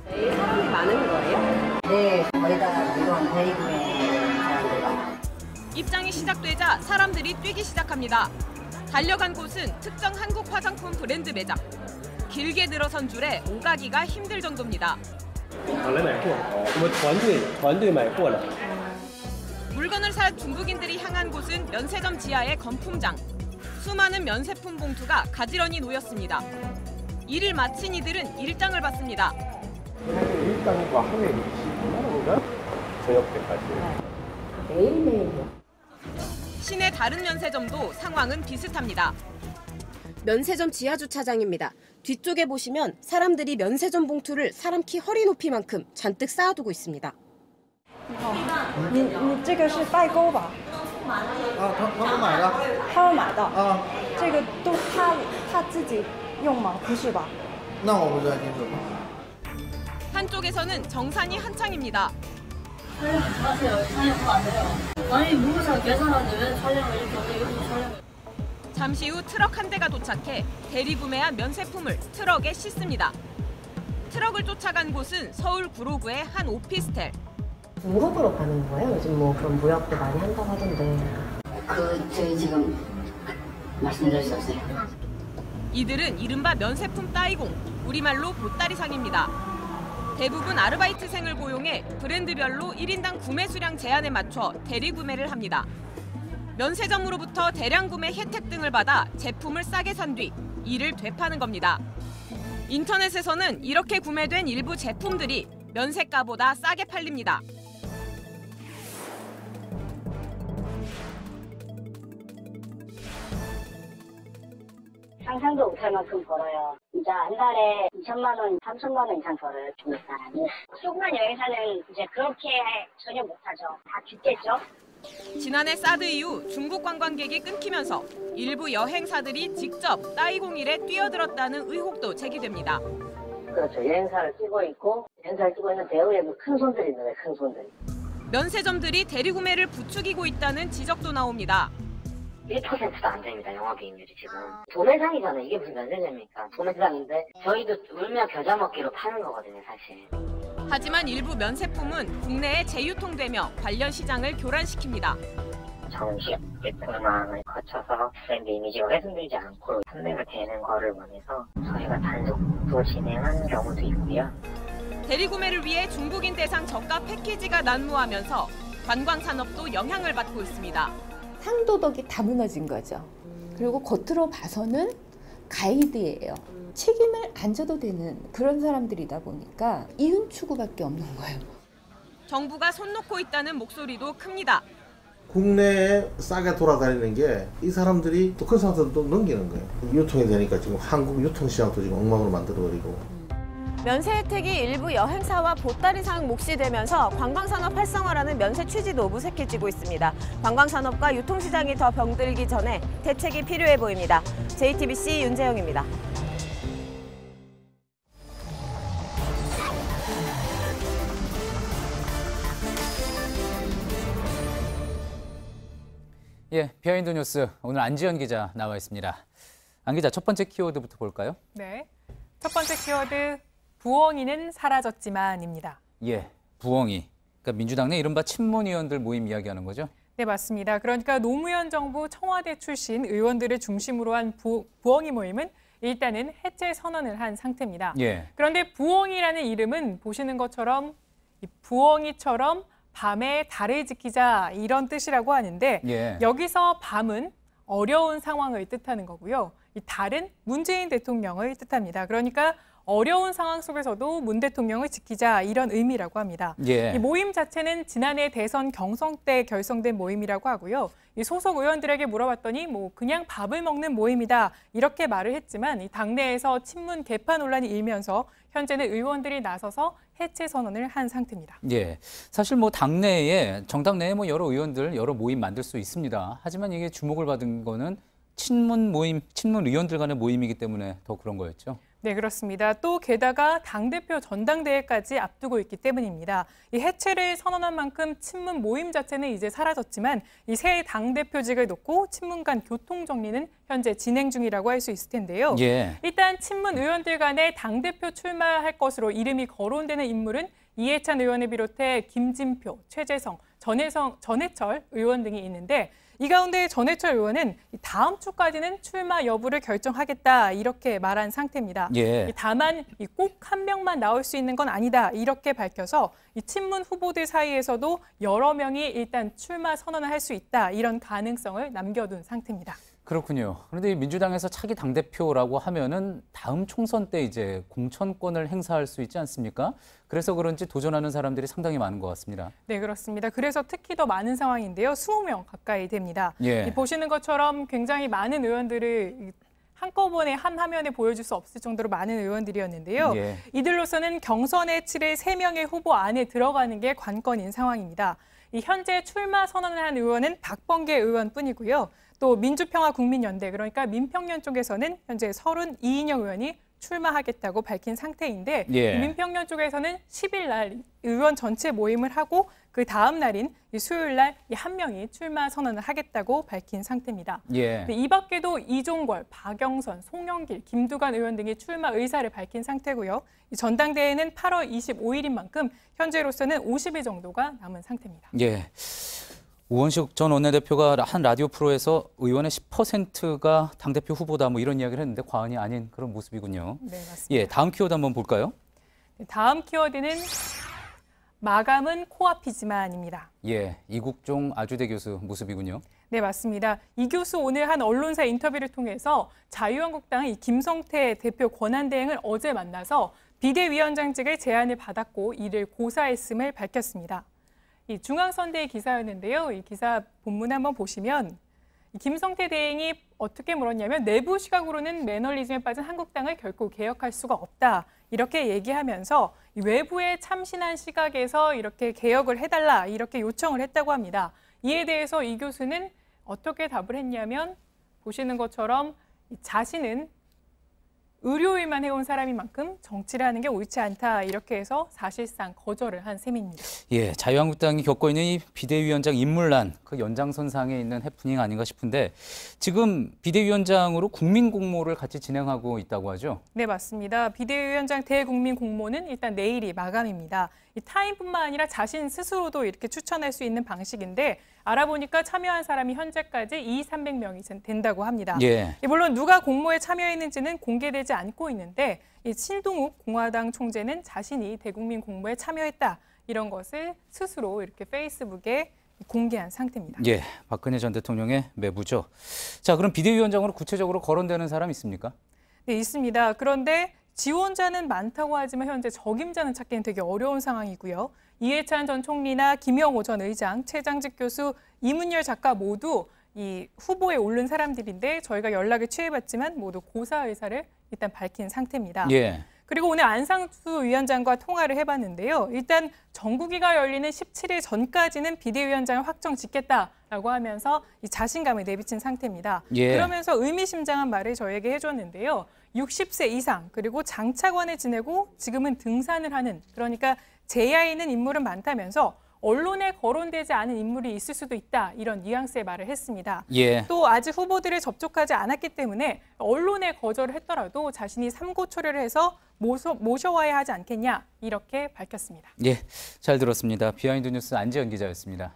매일 사람이 많은 거예요? 네, 거의 다 이런 대리구매 사람들과. 입장이 시작되자 사람들이 뛰기 시작합니다. 달려간 곳은 특정 한국 화장품 브랜드 매장. 길게 늘어선 줄에 오가기가 힘들 정도입니다. 물건을 살 중국인들이 향한 곳은 면세점 지하의 건품장. 수많은 면세품 봉투가 가지런히 놓였습니다. 일을 마친 이들은 일장을 받습니다. 일당과 하루에 20만 원인가? 저녁 때까지. 매일매일요. 시내 다른 면세점도 상황은 비슷합니다. 면세점 지하 주차장입니다. 뒤쪽에 보시면 사람들이 면세점 봉투를 사람 키 허리 높이만큼 잔뜩 쌓아두고 있습니다. 你这个是代购吧？他们买的。他们买的。这个都他自己用吗？不是吧？那我不知道清楚。 한쪽에서는 정산이 한창입니다. 촬영하세요. 촬영하면 안 돼요. 아니 누구서 계산하는데 왜 촬영을 이렇게 하세요? 촬영을. 잠시 후 트럭 한 대가 도착해 대리구매한 면세품을 트럭에 싣습니다. 트럭을 쫓아간 곳은 서울 구로구의 한 오피스텔. 무급으로 가는 거예요? 요즘 뭐 그런 무역도 많이 한다고 하던데. 저희 지금 말씀드릴 수 없어요. 이들은 이른바 면세품 따이공, 우리말로 보따리상입니다. 대부분 아르바이트생을 고용해 브랜드별로 1인당 구매 수량 제한에 맞춰 대리 구매를 합니다. 면세점으로부터 대량 구매 혜택 등을 받아 제품을 싸게 산 뒤 이를 되파는 겁니다. 인터넷에서는 이렇게 구매된 일부 제품들이 면세가보다 싸게 팔립니다. 상상도 못할 만큼 벌어요. 진짜 한 달에 2천만 원, 3천만 원 이상 벌어요, 중국 사람이. 조그만 여행사는 이제 그렇게 전혀 못하죠. 다 죽겠죠. 지난해 사드 이후 중국 관광객이 끊기면서 일부 여행사들이 직접 따이공일에 뛰어들었다는 의혹도 제기됩니다. 그렇죠. 여행사를 끼고 있고 여행사를 끼고 있는 배우에도 큰 손들이 있는데 큰 손들이. 면세점들이 대리구매를 부추기고 있다는 지적도 나옵니다. 1%도 안 됩니다. 영업이익률이 지금. 도매상이잖아요. 이게 무슨 면세점입니까? 도매상인데 저희도 울며 겨자 먹기로 파는 거거든요, 사실. 하지만 일부 면세품은 국내에 재유통되며 관련 시장을 교란시킵니다. 정식 제품망을 거쳐서 브랜드 이미지가 훼손되지 않고 판매가 되는 거를 원해서 저희가 단속도 진행하는 경우도 있고요. 대리구매를 위해 중국인 대상 저가 패키지가 난무하면서 관광산업도 영향을 받고 있습니다. 상도덕이 다 무너진 거죠. 그리고 겉으로 봐서는 가이드예요. 책임을 안 져도 되는 그런 사람들이다 보니까 이윤 추구밖에 없는 거예요. 정부가 손 놓고 있다는 목소리도 큽니다. 국내에 싸게 돌아다니는 게 이 사람들이 또 큰 사람들도 넘기는 거예요. 유통이 되니까 지금 한국 유통시장도 지금 엉망으로 만들어버리고. 면세 혜택이 일부 여행사와 보따리상 몫이 되면서 관광산업 활성화라는 면세 취지도 무색해지고 있습니다. 관광산업과 유통시장이 더 병들기 전에 대책이 필요해 보입니다. JTBC 윤재영입니다. 예, 비하인드 뉴스 오늘 안지연 기자 나와 있습니다. 안 기자, 첫 번째 키워드부터 볼까요? 네, 첫 번째 키워드 부엉이는 사라졌지만입니다. 예, 부엉이. 그러니까 민주당 내 이른바 친문의원들 모임 이야기하는 거죠? 네, 맞습니다. 그러니까 노무현 정부 청와대 출신 의원들을 중심으로 한 부엉이 모임은 일단은 해체 선언을 한 상태입니다. 예. 그런데 부엉이라는 이름은 보시는 것처럼 이 부엉이처럼 밤에 달을 지키자 이런 뜻이라고 하는데 예. 여기서 밤은 어려운 상황을 뜻하는 거고요. 이 달은 문재인 대통령을 뜻합니다. 그러니까 어려운 상황 속에서도 문 대통령을 지키자 이런 의미라고 합니다. 예. 이 모임 자체는 지난해 대선 경선 때 결성된 모임이라고 하고요. 이 소속 의원들에게 물어봤더니 그냥 밥을 먹는 모임이다 이렇게 말을 했지만 이 당내에서 친문 개파 논란이 일면서 현재는 의원들이 나서서 해체 선언을 한 상태입니다. 예, 사실 당내에 정당 내에 여러 의원들 여러 모임 만들 수 있습니다. 하지만 이게 주목을 받은 거는 친문 모임, 친문 의원들 간의 모임이기 때문에 더 그런 거였죠. 네, 그렇습니다. 또 게다가 당대표 전당대회까지 앞두고 있기 때문입니다. 이 해체를 선언한 만큼 친문 모임 자체는 이제 사라졌지만 이 새 당대표직을 놓고 친문 간 교통 정리는 현재 진행 중이라고 할 수 있을 텐데요. 예. 일단 친문 의원들 간에 당대표 출마할 것으로 이름이 거론되는 인물은 이해찬 의원을 비롯해 김진표, 최재성, 전해철 의원 등이 있는데 이 가운데 전해철 의원은 다음 주까지는 출마 여부를 결정하겠다 이렇게 말한 상태입니다. 예. 다만 꼭 한 명만 나올 수 있는 건 아니다 이렇게 밝혀서 이 친문 후보들 사이에서도 여러 명이 일단 출마 선언을 할 수 있다 이런 가능성을 남겨둔 상태입니다. 그렇군요. 그런데 민주당에서 차기 당대표라고 하면은 다음 총선 때 이제 공천권을 행사할 수 있지 않습니까? 그래서 그런지 도전하는 사람들이 상당히 많은 것 같습니다. 네, 그렇습니다. 그래서 특히 더 많은 상황인데요. 20명 가까이 됩니다. 예. 보시는 것처럼 굉장히 많은 의원들을 한꺼번에 한 화면에 보여줄 수 없을 정도로 많은 의원들이었는데요. 예. 이들로서는 경선에 치를 3명의 후보 안에 들어가는 게 관건인 상황입니다. 현재 출마 선언을 한 의원은 박범계 의원뿐이고요. 또 민주평화국민연대, 그러니까 민평연 쪽에서는 현재 32인영 의원이 출마하겠다고 밝힌 상태인데 예. 민평연 쪽에서는 10일 날 의원 전체 모임을 하고 그 다음 날인 수요일 날 한 명이 출마 선언을 하겠다고 밝힌 상태입니다. 예. 이 밖에도 이종걸, 박영선, 송영길, 김두관 의원 등이 출마 의사를 밝힌 상태고요. 이 전당대회는 8월 25일인 만큼 현재로서는 50일 정도가 남은 상태입니다. 예. 우원식 전 원내대표가 한 라디오 프로에서 의원의 10%가 당대표 후보다 이런 이야기를 했는데 과언이 아닌 그런 모습이군요. 네, 맞습니다. 예, 다음 키워드 한번 볼까요? 다음 키워드는 마감은 코앞이지만입니다. 예, 이국종 아주대 교수 모습이군요. 네, 맞습니다. 이 교수 오늘 한 언론사 인터뷰를 통해서 자유한국당의 김성태 대표 권한대행을 어제 만나서 비대위원장직을 제안을 받았고 이를 고사했음을 밝혔습니다. 이 중앙선대의 기사였는데요. 이 기사 본문 한번 보시면 김성태 대행이 어떻게 물었냐면 내부 시각으로는 매너리즘에 빠진 한국당을 결코 개혁할 수가 없다. 이렇게 얘기하면서 외부의 참신한 시각에서 이렇게 개혁을 해달라 이렇게 요청을 했다고 합니다. 이에 대해서 이 교수는 어떻게 답을 했냐면 보시는 것처럼 자신은 의료일만 해온 사람인 만큼 정치를 하는 게 옳지 않다 이렇게 해서 사실상 거절을 한 셈입니다. 예, 자유한국당이 겪고 있는 이 비대위원장 인물난 그 연장선상에 있는 해프닝 아닌가 싶은데 지금 비대위원장으로 국민공모를 같이 진행하고 있다고 하죠? 네, 맞습니다. 비대위원장 대국민공모는 일단 내일이 마감입니다. 이 타인뿐만 아니라 자신 스스로도 이렇게 추천할 수 있는 방식인데 알아보니까 참여한 사람이 현재까지 200~300명이 된다고 합니다. 예. 물론 누가 공모에 참여했는지는 공개되지 않고 있는데 이 신동욱 공화당 총재는 자신이 대국민 공모에 참여했다 이런 것을 스스로 이렇게 페이스북에 공개한 상태입니다. 예, 박근혜 전 대통령의 매부죠. 자, 그럼 비대위원장으로 구체적으로 거론되는 사람 있습니까? 네, 있습니다. 그런데 지원자는 많다고 하지만 현재 적임자는 찾기는 되게 어려운 상황이고요. 이해찬 전 총리나 김영호 전 의장, 최장직 교수, 이문열 작가 모두 이 후보에 오른 사람들인데 저희가 연락을 취해봤지만 모두 고사 의사를 일단 밝힌 상태입니다. 예. 그리고 오늘 안상수 위원장과 통화를 해봤는데요. 일단 정국위가 열리는 17일 전까지는 비대위원장을 확정 짓겠다라고 하면서 이 자신감을 내비친 상태입니다. 예. 그러면서 의미심장한 말을 저에게 해줬는데요. 60세 이상 그리고 장차관을 지내고 지금은 등산을 하는 그러니까 제야 있는 인물은 많다면서 언론에 거론되지 않은 인물이 있을 수도 있다 이런 뉘앙스의 말을 했습니다. 예. 또 아직 후보들을 접촉하지 않았기 때문에 언론에 거절을 했더라도 자신이 삼고 초려를 해서 모셔와야 하지 않겠냐 이렇게 밝혔습니다. 예, 잘 들었습니다. 비하인드 뉴스 안지연 기자였습니다.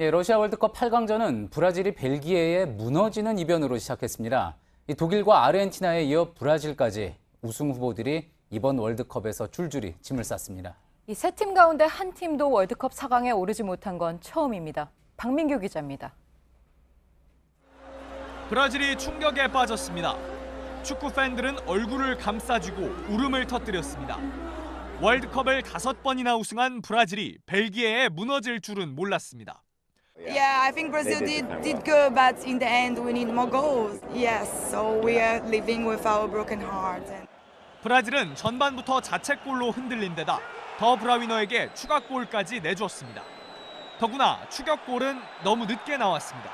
예, 러시아 월드컵 8강전은 브라질이 벨기에에 무너지는 이변으로 시작했습니다. 독일과 아르헨티나에 이어 브라질까지 우승 후보들이 이번 월드컵에서 줄줄이 짐을 쌌습니다. 이 세 팀 가운데 한 팀도 월드컵 4강에 오르지 못한 건 처음입니다. 박민규 기자입니다. 브라질이 충격에 빠졌습니다. 축구 팬들은 얼굴을 감싸쥐고 울음을 터뜨렸습니다. 월드컵을 5번이나 우승한 브라질이 벨기에에 무너질 줄은 몰랐습니다. Yeah, I think Brazil did good, but in the end we need more goals. Yes, so we are living with our broken heart. 브라질은 전반부터 자책골로 흔들린 데다 더 브라위너에게 추가골까지 내주었습니다. 더구나 추격골은 너무 늦게 나왔습니다.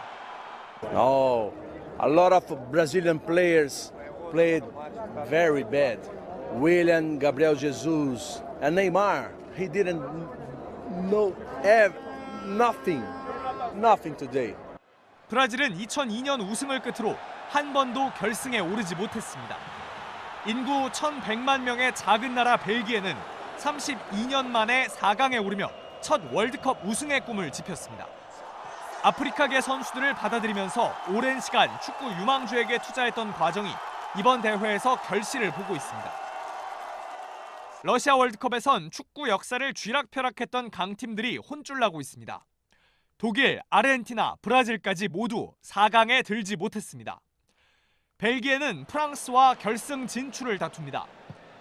No, a lot of Brazilian players played very bad. William, Gabriel Jesus, and Neymar. He didn't have nothing today. 브라질은 2002년 우승을 끝으로 한 번도 결승에 오르지 못했습니다. 인구 1,100만 명의 작은 나라 벨기에는 32년 만에 4강에 오르며 첫 월드컵 우승의 꿈을 지폈습니다. 아프리카계 선수들을 받아들이면서 오랜 시간 축구 유망주에게 투자했던 과정이 이번 대회에서 결실을 보고 있습니다. 러시아 월드컵에선 축구 역사를 쥐락펴락했던 강팀들이 혼쭐나고 있습니다. 독일, 아르헨티나, 브라질까지 모두 4강에 들지 못했습니다. 벨기에는 프랑스와 결승 진출을 다툽니다.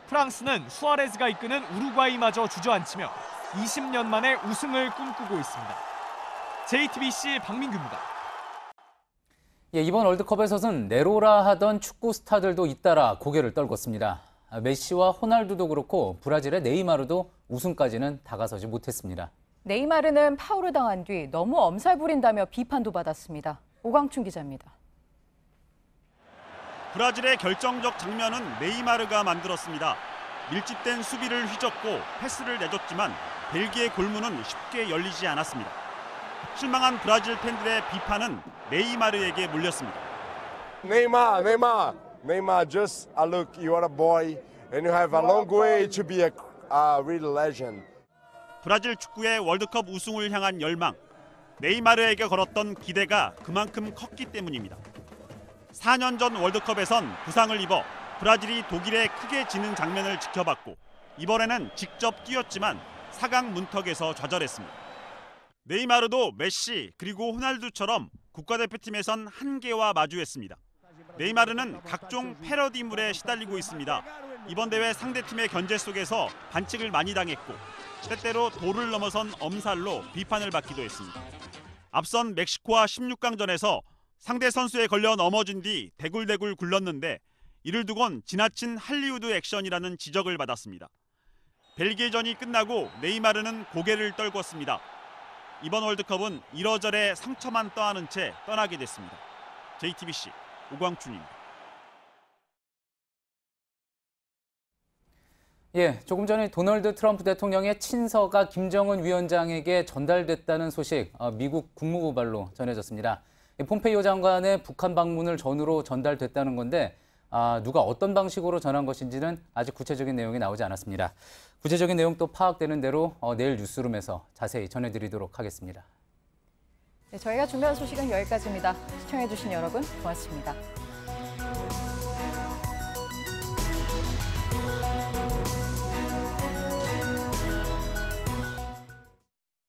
프랑스는 수아레즈가 이끄는 우루과이마저 주저앉히며 20년 만에 우승을 꿈꾸고 있습니다. JTBC 박민규입니다. 예, 이번 월드컵에서는 내로라 하던 축구 스타들도 잇따라 고개를 떨궜습니다. 메시와 호날두도 그렇고 브라질의 네이마르도 우승까지는 다가서지 못했습니다. 네이마르는 파울을 당한 뒤 너무 엄살 부린다며 비판도 받았습니다. 오광춘 기자입니다. 브라질의 결정적 장면은 네이마르가 만들었습니다. 밀집된 수비를 휘젓고 패스를 내줬지만 벨기에 골문은 쉽게 열리지 않았습니다. 실망한 브라질 팬들의 비판은 네이마르에게 물렸습니다. Neymar, just look, you are a boy and you have a long way to be a real legend. 브라질 축구의 월드컵 우승을 향한 열망, 네이마르에게 걸었던 기대가 그만큼 컸기 때문입니다. 4년 전 월드컵에선 부상을 입어 브라질이 독일에 크게 지는 장면을 지켜봤고 이번에는 직접 뛰었지만 4강 문턱에서 좌절했습니다. 네이마르도 메시 그리고 호날두처럼 국가대표팀에선 한계와 마주했습니다. 네이마르는 각종 패러디물에 시달리고 있습니다. 이번 대회 상대팀의 견제 속에서 반칙을 많이 당했고 때때로 도를 넘어선 엄살로 비판을 받기도 했습니다. 앞선 멕시코와 16강전에서 상대 선수에 걸려 넘어진 뒤 대굴대굴 굴렀는데 이를 두곤 지나친 할리우드 액션이라는 지적을 받았습니다. 벨기에전이 끝나고 네이마르는 고개를 떨궜습니다. 이번 월드컵은 이러저래 상처만 떠안은 채 떠나게 됐습니다. JTBC 오광춘입니다. 예, 조금 전에 도널드 트럼프 대통령의 친서가 김정은 위원장에게 전달됐다는 소식 미국 국무부발로 전해졌습니다. 폼페이오 장관의 북한 방문을 전후로 전달됐다는 건데 누가 어떤 방식으로 전한 것인지는 아직 구체적인 내용이 나오지 않았습니다. 구체적인 내용 또 파악되는 대로 내일 뉴스룸에서 자세히 전해드리도록 하겠습니다. 네, 저희가 준비한 소식은 여기까지입니다. 시청해주신 여러분 고맙습니다.